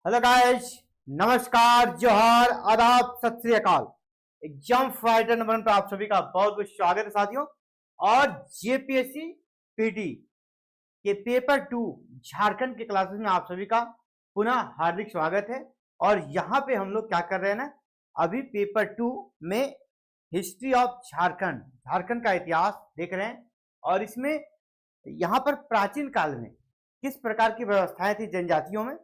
Hello guys, नमस्कार, जोहार, आदाब, सत श्री अकाल। एग्जाम फाइटर नंबर 1 पर आप सभी का बहुत बहुत स्वागत है साथियों। और जेपीएससी पीटी के पेपर 2 झारखंड के क्लासेस में आप सभी का पुनः हार्दिक स्वागत है। और यहाँ पे हम लोग क्या कर रहे हैं ना, अभी पेपर 2 में हिस्ट्री ऑफ झारखंड, झारखंड का इतिहास देख रहे हैं। और इसमें यहाँ पर प्राचीन काल में किस प्रकार की व्यवस्थाएं थी जनजातियों में।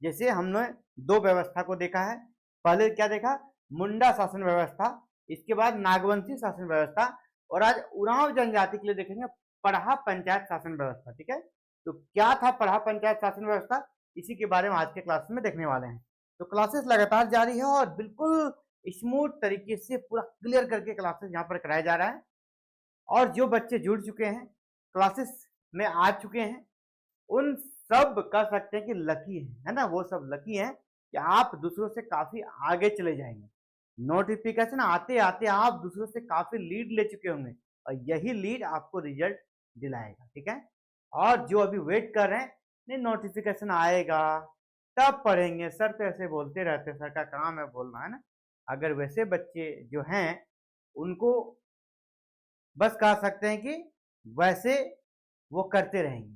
जैसे हमने दो व्यवस्था को देखा है। पहले क्या देखा, मुंडा शासन व्यवस्था, इसके बाद नागवंशी शासन व्यवस्था, और आज उरांव जनजाति के लिए देखेंगे पढ़ा पंचायत शासन व्यवस्था। ठीक है, तो क्या था पढ़ा पंचायत शासन व्यवस्था, इसी के बारे में आज के क्लास में देखने वाले हैं। तो क्लासेस लगातार जारी है और बिल्कुल स्मूथ तरीके से पूरा क्लियर करके क्लासेस यहाँ पर कराया जा रहा है। और जो बच्चे जुड़ चुके हैं, क्लासेस में आ चुके हैं, उन सब कह सकते हैं कि लकी है ना, वो सब लकी हैं कि आप दूसरों से काफी आगे चले जाएंगे। नोटिफिकेशन आते आते आप दूसरों से काफी लीड ले चुके होंगे और यही लीड आपको रिजल्ट दिलाएगा। ठीक है, और जो अभी वेट कर रहे हैं, नहीं नोटिफिकेशन आएगा तब पढ़ेंगे, सर तो ऐसे बोलते रहते, सर का काम है बोलना, है ना। अगर वैसे बच्चे जो हैं उनको बस कह सकते हैं कि वैसे वो करते रहेंगे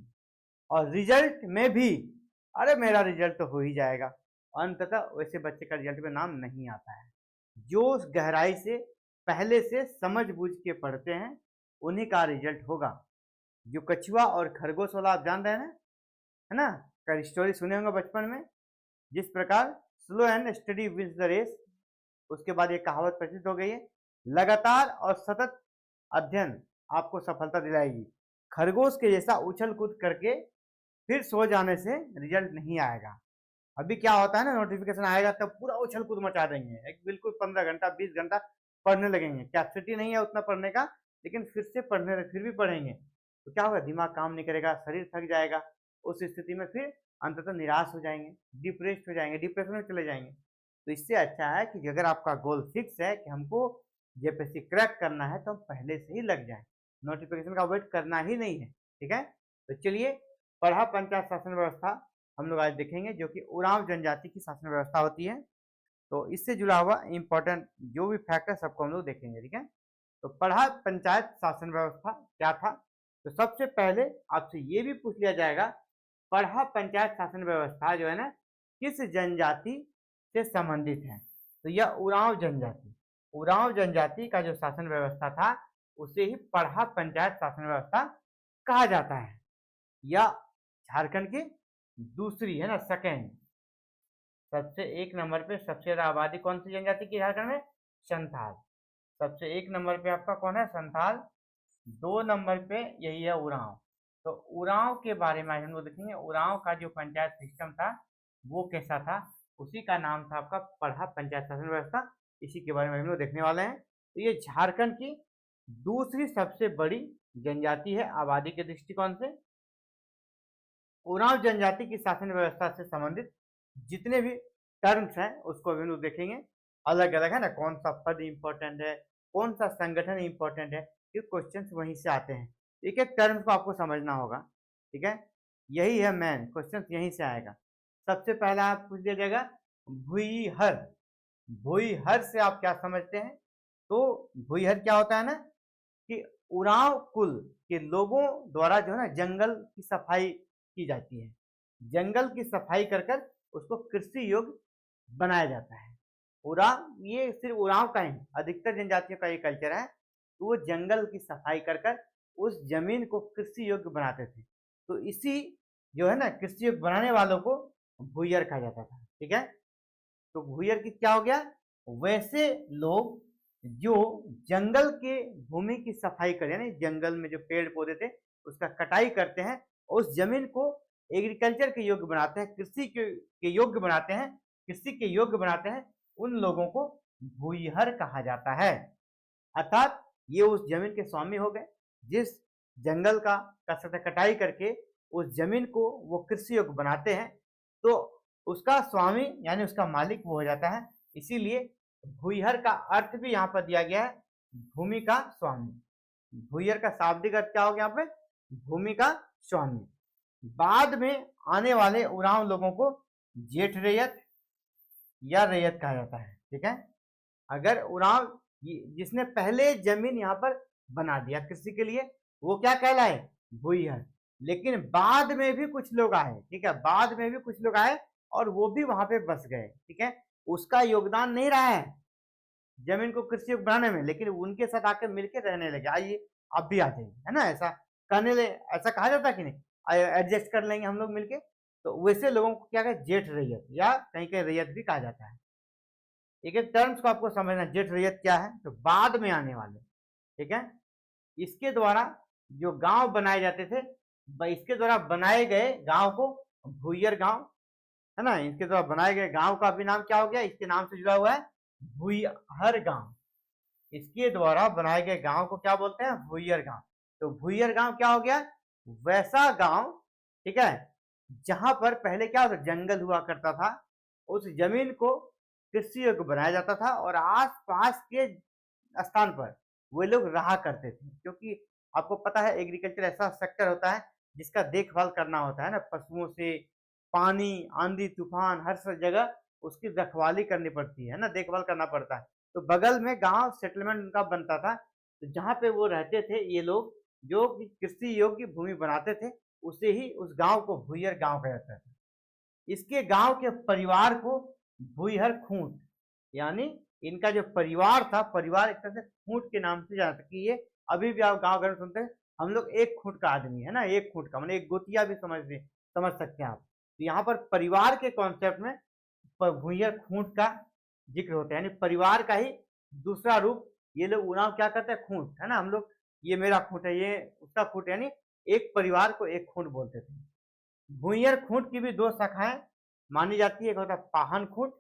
और रिजल्ट में भी अरे मेरा रिजल्ट तो हो ही जाएगा, अंततः वैसे बच्चे का रिजल्ट में नाम नहीं आता है। जो गहराई से पहले से समझ बूझ के पढ़ते हैं उन्हीं का रिजल्ट होगा। जो कछुआ और खरगोश वाला आप जान रहे हैं है ना, कई स्टोरी सुने होंगे बचपन में। जिस प्रकार slow and steady wins the race, उसके बाद ये कहावत प्रचलित हो गई है, लगातार और सतत अध्ययन आपको सफलता दिलाएगी। खरगोश के जैसा उछल कूद करके फिर सो जाने से रिजल्ट नहीं आएगा। अभी क्या होता है ना, नोटिफिकेशन आएगा तब पूरा उछल कूद मचा देंगे, एक बिल्कुल 15 घंटा 20 घंटा पढ़ने लगेंगे। कैपेसिटी नहीं है उतना पढ़ने का, लेकिन फिर से पढ़ने फिर भी पढ़ेंगे तो क्या होगा, दिमाग काम नहीं करेगा, शरीर थक जाएगा। उस स्थिति में फिर अंततः निराश हो जाएंगे, डिप्रेस्ड हो जाएंगे, डिप्रेशन में चले जाएंगे। तो इससे अच्छा है कि अगर आपका गोल फिक्स है कि हमको जेपीएससी क्रैक करना है तो हम पहले से ही लग जाए, नोटिफिकेशन का वेट करना ही नहीं है। ठीक है, तो चलिए पढ़ा पंचायत शासन व्यवस्था हम लोग आज देखेंगे, जो कि उरांव जनजाति की शासन व्यवस्था होती है। तो इससे जुड़ा हुआ इंपॉर्टेंट जो भी फैक्ट है सबको हम लोग देखेंगे। ठीक है, तो पढ़ा पंचायत शासन व्यवस्था क्या था, तो सबसे पहले आपसे ये भी पूछ लिया जाएगा, पढ़ा पंचायत शासन व्यवस्था जो है ना किस जनजाति से संबंधित है। तो यह उरांव जनजाति, उरांव जनजाति का जो शासन व्यवस्था था उसे ही पढ़ा पंचायत शासन व्यवस्था कहा जाता है। या झारखंड की दूसरी है ना, सेकेंड सबसे एक नंबर पे सबसे ज्यादा आबादी कौन सी जनजाति की झारखंड में, संथाल। सबसे एक नंबर पे आपका कौन है, संथाल। 2 नंबर पे यही है उरांव। तो उरांव के बारे में हम लोग देखेंगे, उरांव का जो पंचायत सिस्टम था वो कैसा था, उसी का नाम था आपका पढ़ा पंचायत शासन व्यवस्था। इसी के बारे में हम लोग देखने वाले हैं। तो ये झारखंड की दूसरी सबसे बड़ी जनजाति है आबादी के दृष्टिकोण से। उरांव जनजाति की शासन व्यवस्था से संबंधित जितने भी टर्म्स हैं उसको भी लोग देखेंगे, अलग अलग है ना, कौन सा पद इंपॉर्टेंट है, कौन सा संगठन इंपॉर्टेंट है, ये क्वेश्चंस वहीं से आते हैं। एक एक टर्म्स को आपको समझना होगा। ठीक है, यही है मेन क्वेश्चन, यहीं से आएगा। सबसे पहला आप पूछ लिया जाएगा भुईहर। भुईहर से आप क्या समझते हैं, तो भुईहर क्या होता है ना कि उरांव कुल के लोगों द्वारा जो है ना जंगल की सफाई की जाती है, जंगल की सफाई कर कर उसको कृषि योग्य बनाया जाता है। उरांव ये सिर्फ उरांव का ही, अधिकतर जनजातियों का ये कल्चर है, तो वो जंगल की सफाई कर कर उस जमीन को कृषि योग्य बनाते थे। तो इसी जो है ना कृषि योग्य बनाने वालों को भुईहर कहा जाता था। ठीक है, तो भुईहर की क्या हो गया, वैसे लोग जो जंगल के भूमि की सफाई कर, यानी जंगल में जो पेड़ पौधे थे उसका कटाई करते हैं, उस जमीन को एग्रीकल्चर के योग्य बनाते हैं, कृषि के योग्य बनाते हैं, कृषि के योग्य बनाते हैं, उन लोगों को भुईहर कहा जाता है। अर्थात ये उस जमीन के स्वामी हो गए, जिस जंगल का कटाई करके उस जमीन को वो कृषि योग्य बनाते हैं, तो उसका स्वामी यानी उसका मालिक वो हो जाता है। इसीलिए भुईहर का अर्थ भी यहाँ पर दिया गया है, भूमि का स्वामी। भुईहर का शाब्दिक अर्थ क्या हो गया यहाँ पे, भूमि का स्वामी। बाद में आने वाले उरांव लोगों को जेठ रैयत या रैयत कहा जाता है। ठीक है, अगर उरांव जिसने पहले जमीन यहाँ पर बना दिया कृषि के लिए वो क्या कहलाए, भूमिहर। लेकिन बाद में भी कुछ लोग आए, ठीक है, बाद में भी कुछ लोग आए और वो भी वहां पे बस गए। ठीक है, उसका योगदान नहीं रहा है जमीन को कृषि योग्य बनाने में, लेकिन उनके साथ आकर मिलकर रहने लगे। आइए आप भी आ जाइए, है ना, ऐसा कहने ले, ऐसा कहा जाता है कि नहीं, एडजस्ट कर लेंगे हम लोग मिलके। तो वैसे लोगों को क्या कहते, जेठ रैयत या कहीं कहीं रैयत भी कहा जाता है। एक एक टर्म्स को आपको समझना, जेठ रैयत क्या है, तो बाद में आने वाले। ठीक है, इसके द्वारा जो गांव बनाए जाते थे, इसके द्वारा बनाए गए गांव को भूइयर गांव, है ना, इसके द्वारा बनाए गए गांव का भी नाम क्या हो गया, इसके नाम से जुड़ा हुआ है भूइहर गांव। इसके द्वारा बनाए गए गांव को क्या बोलते हैं, भूइहर गांव। तो भूइहर गांव क्या हो गया, वैसा गांव, ठीक है, जहां पर पहले क्या होता, जंगल हुआ करता था, उस जमीन को कृषि योग्य बनाया जाता था और आस पास के स्थान पर वे लोग रहा करते थे। क्योंकि आपको पता है एग्रीकल्चर ऐसा सेक्टर होता है जिसका देखभाल करना होता है ना, पशुओं से, पानी, आंधी तूफान, हर जगह उसकी रखवाली करनी पड़ती है ना, देखभाल करना पड़ता है। तो बगल में गांव सेटलमेंट उनका बनता था, तो जहाँ पे वो रहते थे ये लोग, जो कृषि योग्य भूमि बनाते थे, उसे ही उस गांव को भूइहर गांव कहा जाता था। इसके गांव के परिवार को भूइहर खूंट, यानी इनका जो परिवार था, परिवार एक तरह से खूंट के नाम से जाना था कि ये अभी भी आप गांव घर में सुनते हैं हम लोग एक खूंट का आदमी है ना, एक खूंट का मतलब एक गोतिया भी समझ सकते हैं आप। तो यहाँ पर परिवार के कॉन्सेप्ट में भूइहर खूंट का जिक्र होता है, यानी परिवार का ही दूसरा रूप ये लोग उरांव क्या करते हैं, खूंट, है ना, हम लोग ये मेरा खूंट है, ये उसका खूंट, यानी एक परिवार को एक खूंट बोलते थे। भूइहर खूंट की भी दो शाखाएं मानी जाती है, एक होता है पाहन खूंट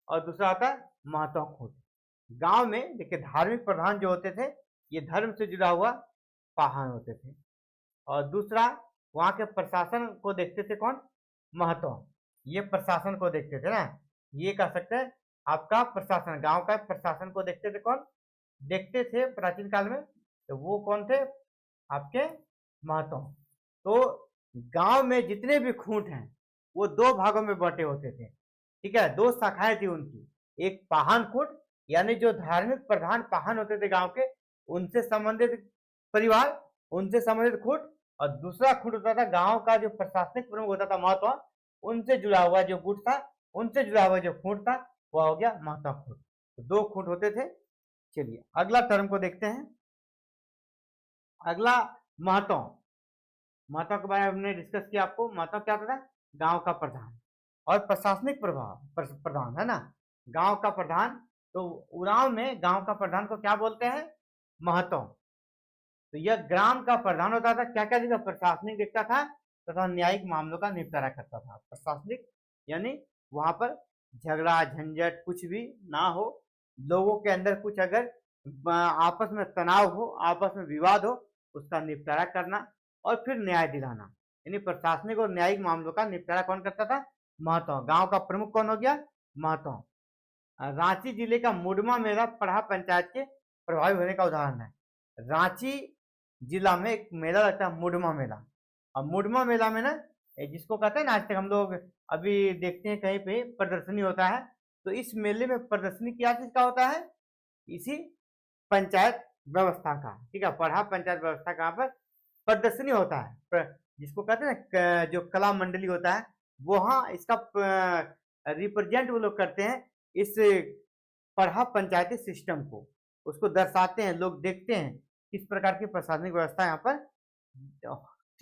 और दूसरा होता है महतो खूंट। गांव में देखिए धार्मिक प्रधान जो होते थे ये धर्म से जुड़ा हुआ पाहन होते थे, और दूसरा वहां के प्रशासन को देखते थे कौन, महतो, ये प्रशासन को देखते थे ना, ये कह सकते हैं आपका प्रशासन, गांव का प्रशासन को देखते थे कौन, देखते थे प्राचीन काल में, तो वो कौन थे, आपके महतो। तो गांव में जितने भी खूंट हैं वो दो भागों में बटे होते थे। ठीक है, दो शाखाएं थी उनकी, एक पाहन खूंट यानी जो धार्मिक प्रधान पाहन होते थे गांव के, उनसे संबंधित परिवार, उनसे संबंधित खूंट, और दूसरा खूंट होता था गांव का जो प्रशासनिक प्रमुख होता था महतो, उनसे जुड़ा हुआ जो गुट था, उनसे जुड़ा हुआ जो खूंट था वह हो गया महतो खूंट। तो दो खूंट होते थे। चलिए अगला टर्म को देखते हैं। अगला महतो, महतो के बारे में हमने डिस्कस किया, आपको महतो क्या होता था, गांव का प्रधान और प्रशासनिक प्रधान, है ना, गांव का प्रधान। तो उरांव में गांव का प्रधान को क्या बोलते हैं, महतो। तो यह ग्राम का प्रधान होता था, क्या क्या देखा, प्रशासनिक देखता था तथा न्यायिक मामलों का निपटारा करता था। प्रशासनिक यानी वहां पर झगड़ा झंझट कुछ भी ना हो, लोगों के अंदर कुछ अगर आपस में तनाव हो, आपस में विवाद हो, उसका निपटारा करना और फिर न्याय दिलाना, यानी प्रशासनिक और न्यायिक मामलों का निपटारा कौन करता था, महतो। गांव का प्रमुख कौन हो गया, महतो। रांची जिले का मुडमा मेला पढ़ा पंचायत के प्रभावी होने का उदाहरण है। रांची जिला में एक मेला लगता है मुडमा मेला, और मुडमा मेला में ना जिसको कहते हैं ना, आज तक हम लोग अभी देखते हैं कहीं पे प्रदर्शनी होता है, तो इस मेले में प्रदर्शनी क्या चीज का होता है, इसी पंचायत व्यवस्था का। ठीक है, पढ़ा पंचायत व्यवस्था का पर प्रदर्शनी होता है, जिसको कहते हैं ना जो कला मंडली होता है, वहाँ इसका रिप्रेजेंट वो लोग करते हैं इस पढ़ा पंचायती सिस्टम को, उसको दर्शाते हैं, लोग देखते हैं किस प्रकार की प्रशासनिक व्यवस्था यहाँ पर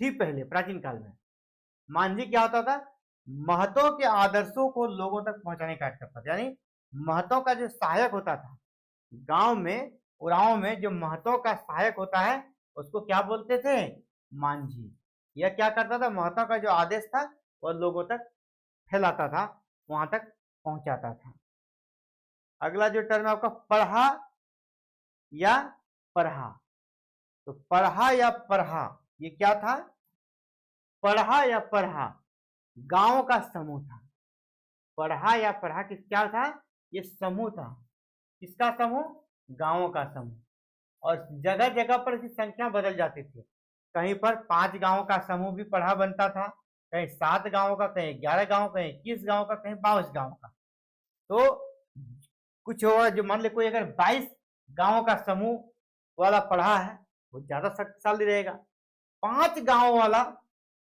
थी पहले प्राचीन काल में। मांझी क्या होता था, महतो के आदर्शों को लोगों तक पहुंचाने का करता था, यानी महतो का जो सहायक होता था गांव में, उरांव में जो महतो का सहायक होता है उसको क्या बोलते थे, मांझी। यह क्या करता था, महतो का जो आदेश था वह लोगों तक फैलाता था, वहां तक पहुंचाता था। अगला जो टर्म है आपका पढ़ा या पढ़ा। तो पढ़ा या पढ़ा ये क्या था, पढ़ा या पढ़ा गांव का समूह था। पढ़ा या पढ़ा किस क्या था, ये समूह था, किसका समूह, गांवों का समूह। और जगह जगह पर इसकी संख्या बदल जाती थी, कहीं पर 5 गांवों का समूह भी पढ़ा बनता था, कहीं 7 गांवों का, कहीं 11 गांव, कहीं 21 गांव का, कहीं 22 गांव का। तो कुछ होगा जो मान ले कोई अगर 22 गांवों का समूह वाला पढ़ा है वो ज्यादा शक्तिशाली रहेगा। 5 गांव वाला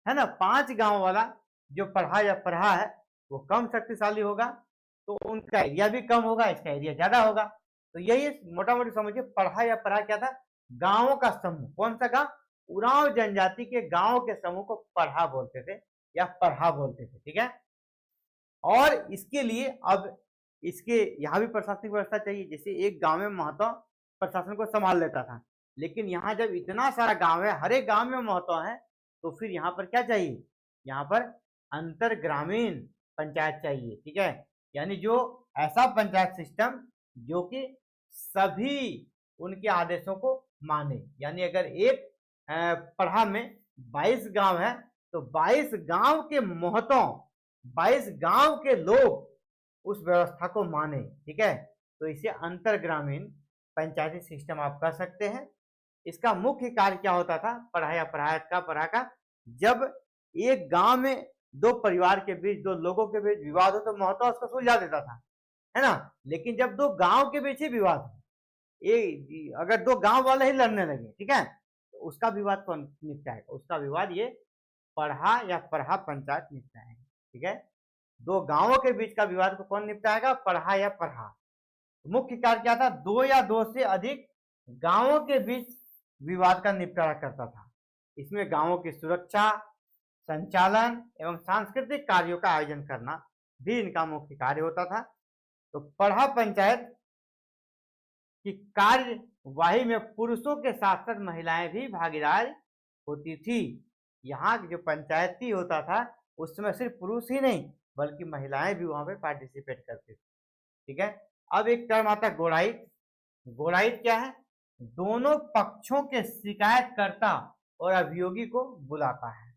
है ना, 5 गांव वाला जो पढ़ा या पढ़ा है वो कम शक्तिशाली होगा, तो उनका एरिया भी कम होगा, इसका एरिया ज्यादा होगा। तो यही मोटा मोटी समझिए, पढ़ा या पढ़ा क्या था, गांवों का समूह। कौन सा गांव? उरांव जनजाति के गांवों के समूह को पढ़ा बोलते थे या पढ़ा बोलते थे, ठीक है। और इसके लिए अब इसके यहाँ भी प्रशासनिक व्यवस्था चाहिए। जैसे एक गांव में महतो प्रशासन को संभाल लेता था, लेकिन यहाँ जब इतना सारा गांव है, हर एक गांव में महतो है, तो फिर यहाँ पर क्या चाहिए, यहाँ पर अंतर ग्रामीण पंचायत चाहिए, ठीक है। यानी जो ऐसा पंचायत सिस्टम जो कि सभी उनके आदेशों को माने। यानी अगर एक पढ़ा में 22 गांव है तो 22 गांव के महतों, 22 गांव के लोग उस व्यवस्था को माने, ठीक है। तो इसे अंतर ग्रामीण पंचायती सिस्टम आप कह सकते हैं। इसका मुख्य कार्य क्या होता था, पढ़ा या पढ़ा का, जब एक गांव में दो परिवार के बीच, दो लोगों के बीच विवाद हो तो महतो उसको सुलझा देता था, है ना। लेकिन जब दो गांव के बीच ही विवाद हो, अगर दो गांव वाले ही लड़ने लगे, ठीक है, तो उसका विवाद कौन निपटाएगा? उसका विवाद ये पढ़ा या पढ़ा पंचायत निपटाएगा, ठीक है। दो गांवों के बीच का विवाद को कौन निपटाएगा? पढ़ा या पढ़ा। मुख्य कार्य क्या था? दो या दो से अधिक गांवों के बीच विवाद का निपटारा करता था। इसमें गांवों की सुरक्षा, संचालन एवं सांस्कृतिक कार्यों का आयोजन करना भी इनका मुख्य कार्य होता था। तो पढ़ा पंचायत की कार्यवाही में पुरुषों के साथ साथ महिलाएं भी भागीदार होती थी। यहाँ जो पंचायती होता था उस समय सिर्फ पुरुष ही नहीं बल्कि महिलाएं भी वहां पे पार्टिसिपेट करती थी, ठीक है। अब एक टर्म आता है गोड़ाइत। गोड़ाइत क्या है? दोनों पक्षों के शिकायतकर्ता और अभियोगी को बुलाता है।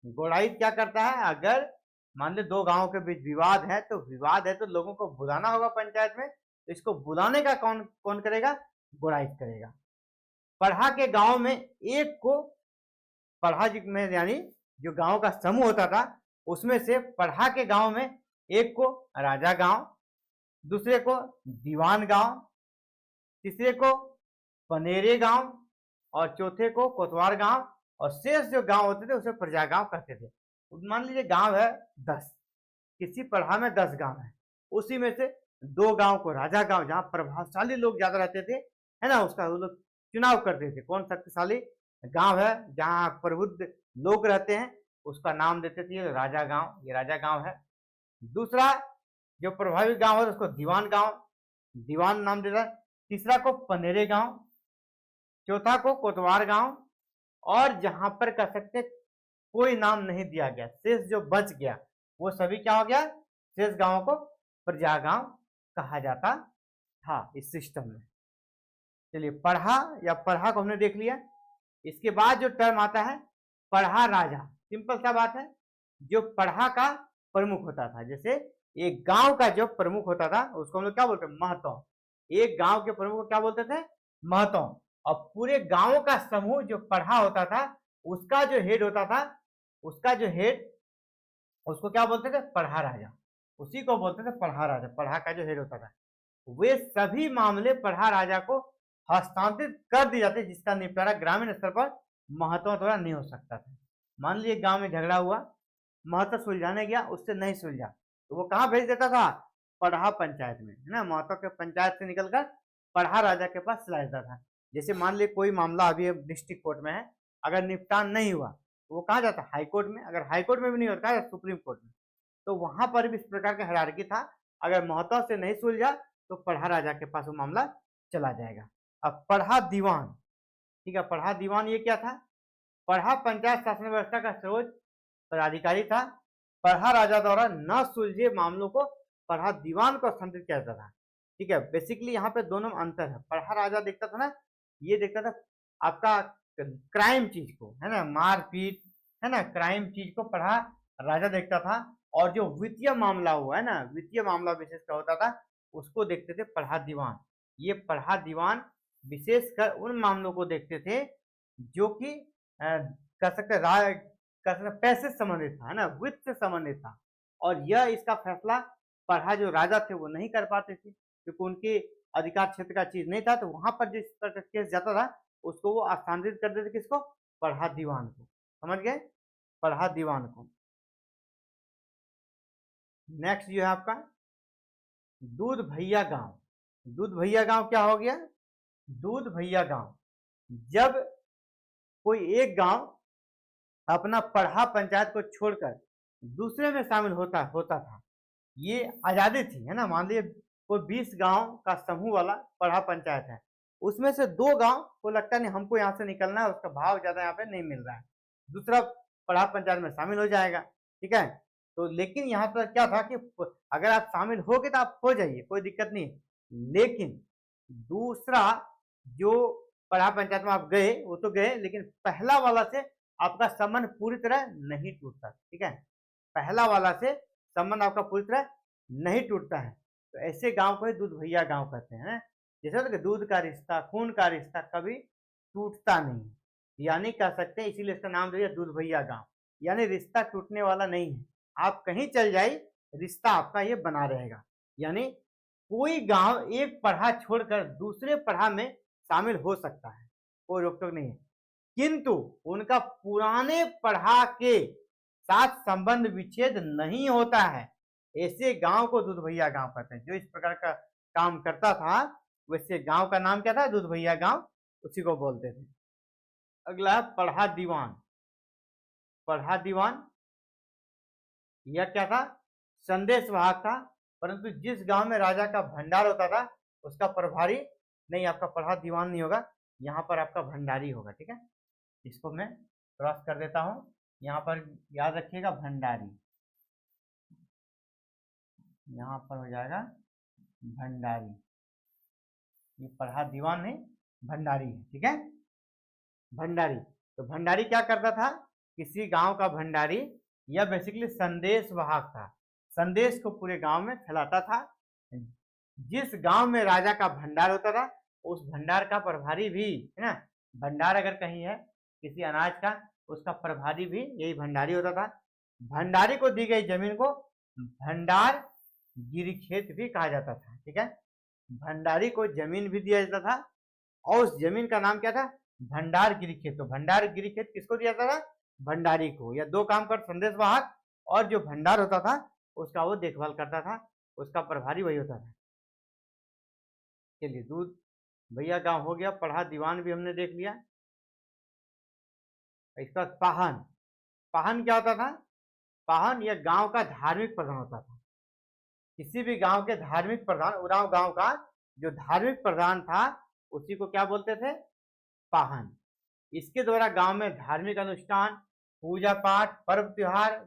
गोड़ाइत क्या करता है? अगर मान लो दो गांवों के बीच विवाद है तो लोगों को बुलाना होगा पंचायत में, तो इसको बुलाने का कौन करेगा? गोड़ाइत करेगा। पढ़ा के गांव में एक को पढ़ा में, यानी जो गांव का समूह होता था उसमें से पढ़ा के गांव में एक को राजा गांव, दूसरे को दीवान गांव, तीसरे को पनेरे गांव और चौथे को कोतवाल गांव, और शेष जो गांव होते थे उसे प्रजा गांव कहते थे। मान लीजिए गांव है 10, किसी पढ़ा में 10 गांव है, उसी में से 2 गांव को राजा गांव, जहां प्रभावशाली लोग ज्यादा रहते थे, है ना, उसका वो लोग चुनाव करते थे। कौन शक्तिशाली गांव है जहां प्रबुद्ध लोग रहते हैं उसका नाम देते थे राजा गांव, ये राजा गांव है। दूसरा जो प्रभावी गांव है उसको दीवान गांव, दीवान नाम देता। तीसरा को पनेरे गांव, चौथा को कोतवाल गांव, और जहां पर कह सकते कोई नाम नहीं दिया गया, शेष जो बच गया वो सभी क्या हो गया? शेष गांवों को प्रजा गांव कहा जाता था इस सिस्टम में। चलिए, पढ़ा या पढ़ा को हमने देख लिया। इसके बाद जो टर्म आता है पढ़ा राजा। सिंपल सा बात है, जो पढ़ा का प्रमुख होता था, जैसे एक गांव का जो प्रमुख होता था उसको हम लोग क्या बोलते हैं? महतो। एक गांव के प्रमुख को क्या बोलते थे? महतो। और पूरे गांव का समूह जो पढ़ा होता था उसका जो हेड होता था, उसका जो हेड, उसको क्या बोलते थे? पढ़ा राजा। उसी को बोलते थे पढ़ा राजा, पढ़ा का जो हेड होता था। वे सभी मामले पढ़ा राजा को हस्तांतरित कर दिए जाते जिसका निपटारा ग्रामीण स्तर पर महतो द्वारा नहीं हो सकता था। मान लीजिए गांव में झगड़ा हुआ, महतो सुलझाने गया, उससे नहीं सुलझा, तो वो कहाँ भेज देता था? पढ़ा पंचायत में, है ना। महतो के पंचायत से निकलकर पढ़ा राजा के पास चला जाता था। जैसे मान लीजिए कोई मामला अभी डिस्ट्रिक्ट कोर्ट में है, अगर निपटान नहीं हुआ तो वो कहाँ जाता? हाई कोर्ट में। अगर हाई कोर्ट में भी नहीं होता है, सुप्रीम कोर्ट में। तो वहां पर भी इस प्रकार का हायरार्की था। अगर महतो से नहीं सुलझा तो पढ़ा राजा के पास वो मामला चला जाएगा। अब पढ़ा दीवान, ठीक है। पढ़ा दीवान ये क्या था? पढ़ा पंचायत शासन व्यवस्था का सर्वोच्च पदाधिकारी था। पढ़ा राजा द्वारा न सुलझे मामलों को पढ़ा दीवान को हस्तांतरित किया जाता था, ठीक है। बेसिकली यहाँ पे दोनों में अंतर है। पढ़ा राजा देखता था ना, ये देखता था आपका क्राइम चीज को, है ना, मारपीट, है ना, क्राइम चीज को पढ़ा राजा देखता था। और जो वित्तीय मामला हुआ है ना, वित्तीय मामला विशेषकर होता था, उसको देखते थे पढ़ा दीवान। ये पढ़ा दीवान विशेषकर उन मामलों को देखते थे जो कि कह सकते पैसे से संबंधित था, है ना, वित्त से संबंधित था। और यह इसका फैसला पढ़ा जो राजा थे वो नहीं कर पाते थे, क्योंकि उनके अधिकार क्षेत्र का चीज नहीं था। तो वहां पर जिस तरह का केस जाता था उसको वो स्थानांतरित कर देते, किसको, पढ़ा दीवान को। समझ गए, पढ़ा दीवान को। नेक्स्ट जो है आपका दूध भैया गांव। दूध भैया गांव क्या हो गया, दूध भैया गांव, जब कोई एक गांव अपना पढ़ा पंचायत को छोड़कर दूसरे में शामिल होता था, ये आजादी थी, है ना। मान लीजिए कोई 20 गांव का समूह वाला पढ़ा पंचायत है, उसमें से 2 गांव को लगता नहीं हमको यहाँ से निकलना है, उसका भाव ज्यादा यहाँ पे नहीं मिल रहा है, दूसरा पढ़ा पंचायत में शामिल हो जाएगा, ठीक है। तो लेकिन यहाँ पर क्या था कि अगर आप शामिल हो गए तो आप हो जाइए, कोई दिक्कत नहीं। लेकिन दूसरा जो पढ़ा पंचायत में आप गए वो तो गए, लेकिन पहला वाला से आपका संबंध पूरी तरह नहीं टूटता, ठीक है। पहला वाला से संबंध आपका पूरी तरह नहीं टूटता है। तो ऐसे गांव को ही दूध भैया गांव कहते हैं। जैसे कि दूध का रिश्ता, खून का रिश्ता कभी टूटता नहीं, यानी कह सकते हैं, इसीलिए इसका नाम दिया दूध भैया गांव, यानी रिश्ता टूटने वाला नहीं है। आप कहीं चल जाए रिश्ता आपका ये बना रहेगा। यानी कोई गांव एक पढ़ा छोड़कर दूसरे पढ़ा में शामिल हो सकता है, कोई रोक टोक नहीं है, किंतु उनका पुराने पढ़ा के साथ संबंध विच्छेद नहीं होता है। ऐसे गांव को दूध भैया गांव कहते हैं। जो इस प्रकार का काम करता था, वैसे गांव का नाम क्या था, दूध भैया गांव, उसी को बोलते थे। अगला पढ़ा दीवान। पढ़ा दीवान यह क्या था, संदेश वाहक था, परंतु जिस गांव में राजा का भंडार होता था उसका प्रभारी नहीं, आपका पढ़ा दीवान नहीं होगा, यहाँ पर आपका भंडारी होगा, ठीक है। इसको मैं क्रॉस कर देता हूं, यहाँ पर याद रखिएगा भंडारी, यहाँ पर हो जाएगा भंडारी, ये पढ़ा दीवान नहीं भंडारी है, ठीक है, भंडारी। तो भंडारी क्या करता था, किसी गांव का भंडारी, यह बेसिकली संदेश वाहक था, संदेश को पूरे गांव में फैलाता था। जिस गांव में राजा का भंडार होता था उस भंडार का प्रभारी भी, है ना, भंडार अगर कहीं है किसी अनाज का, उसका प्रभारी भी यही भंडारी होता था। भंडारी को दी गई जमीन को भंडार गिरिखेत भी कहा जाता था, ठीक है। भंडारी को जमीन भी दिया जाता था और उस जमीन का नाम क्या था, भंडार गिरिखेत। तो भंडार गिरिखेत किसको दिया जाता था, भंडारी को। या 2 काम कर, संदेश वाहक और जो भंडार होता था उसका वो देखभाल करता था, उसका प्रभारी वही होता था। चलिए दूध भैया गांव हो गया, पढ़ा दीवान भी हमने देख लिया। इसके बाद पाहन। पाहन क्या होता था, पाहन यह गांव का धार्मिक प्रधान होता था। किसी भी गांव के धार्मिक प्रधान, उरांव गांव का जो धार्मिक प्रधान था उसी को क्या बोलते थे, पाहन। इसके द्वारा गांव में धार्मिक अनुष्ठान, पूजा पाठ, पर्व त्योहार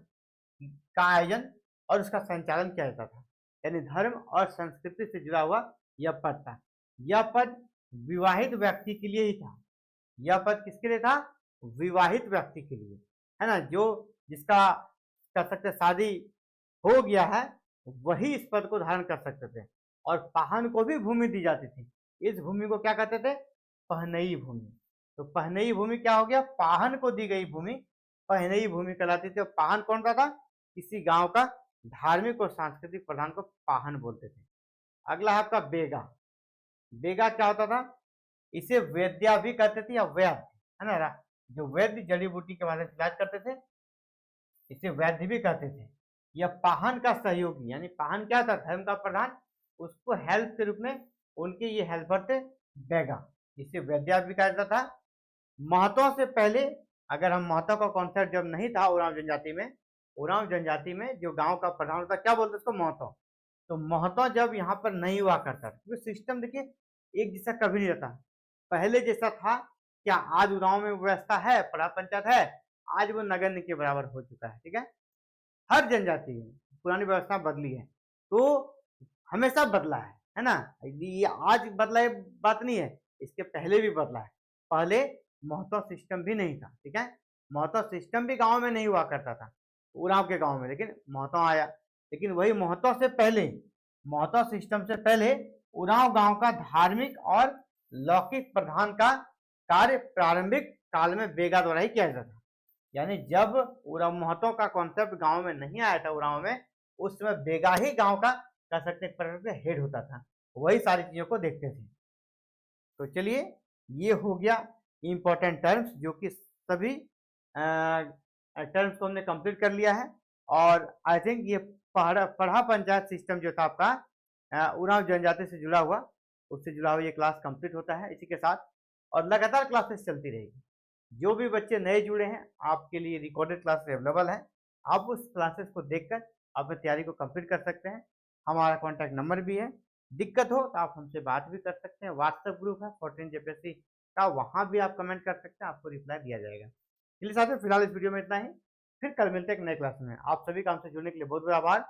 का आयोजन और उसका संचालन किया जाता था। यानी धर्म और संस्कृति से जुड़ा हुआ यह पद था। यह पद विवाहित व्यक्ति के लिए ही था। यह पद किसके लिए था, विवाहित व्यक्ति के लिए, है ना, जो जिसका कर सकते शादी हो गया है वही इस पद को धारण कर सकते थे। और पाहन को भी भूमि दी जाती थी। इस भूमि को क्या कहते थे, पहनई भूमि। तो पहनई भूमि क्या हो गया, पाहन को दी गई भूमि पहनई भूमि कहलाती थी। और पाहन कौन सा था, किसी गांव का धार्मिक और सांस्कृतिक प्रधान को पाहन बोलते थे। अगला है आपका बेगा। बेगा क्या होता था, इसे वैद्या भी कहते थे या वैद्य, है ना, जो वैद्य जड़ी बूटी के माध्यम से इलाज करते थे इसे वैद्य भी कहते थे। यह पाहन का सहयोगी, यानी पाहन क्या था, धर्म का प्रधान, उसको हेल्प के रूप में उनके ये हेल्पर थे बेगा, इसे वैद्या भी कहा जाता था। महतों से पहले, अगर हम महतों का कॉन्सेप्ट जब नहीं था उरांव जनजाति में, उरांव जनजाति में जो गांव का प्रधान होता क्या बोलते उसको, महतो। तो महतो जब यहाँ पर नहीं हुआ करता था, क्योंकि सिस्टम देखिए एक जैसा कभी नहीं रहता। पहले जैसा था, क्या आज उरांव में व्यवस्था है, पढ़ा पंचायत है, आज वो नगण्य के बराबर हो चुका है, ठीक है। हर जनजाति में पुरानी व्यवस्था बदली है, तो हमेशा बदला है ना, ये आज बदला है बात नहीं है, इसके पहले भी बदला है। पहले महतो सिस्टम भी नहीं था, ठीक है, महतो सिस्टम भी गांव में नहीं हुआ करता था उरांव के गांव में, लेकिन महतो आया। लेकिन वही महतो से पहले, महतो सिस्टम से पहले उरांव गांव का धार्मिक और लौकिक प्रधान का कार्य प्रारंभिक काल में बेगा द्वारा ही किया जाता था। यानी जब उरांव महतो का कॉन्सेप्ट गांव में नहीं आया था उरांव में, उस समय बेगाही गांव का कह सकते हैं हेड होता था, वही सारी चीजों को देखते थे। तो चलिए ये हो गया इंपॉर्टेंट टर्म्स, जो कि सभी टर्म्स को हमने कंप्लीट कर लिया है। और आई थिंक ये पढ़ा पंचायत सिस्टम जो था आपका उरांव जनजाति से जुड़ा हुआ, उससे जुड़ा हुआ ये क्लास कंप्लीट होता है इसी के साथ, और लगातार क्लासेस चलती रहेगी। जो भी बच्चे नए जुड़े हैं, आपके लिए रिकॉर्डेड क्लासेस अवेलेबल है, आप उस क्लासेस को देखकर अपनी तैयारी को कंप्लीट कर सकते हैं। हमारा कॉन्टैक्ट नंबर भी है, दिक्कत हो तो आप हमसे बात भी कर सकते हैं। व्हाट्सएप ग्रुप है 14 जेपीएससी का, वहां भी आप कमेंट कर सकते हैं, आपको रिप्लाई दिया जाएगा। चलिए साथियों, फिलहाल इस वीडियो में इतना ही, फिर कल मिलते हैं एक नए क्लास में। आप सभी का हमसे जुड़ने के लिए बहुत बहुत आभार।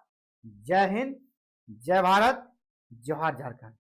जय हिंद, जय भारत, जोहार झारखंड।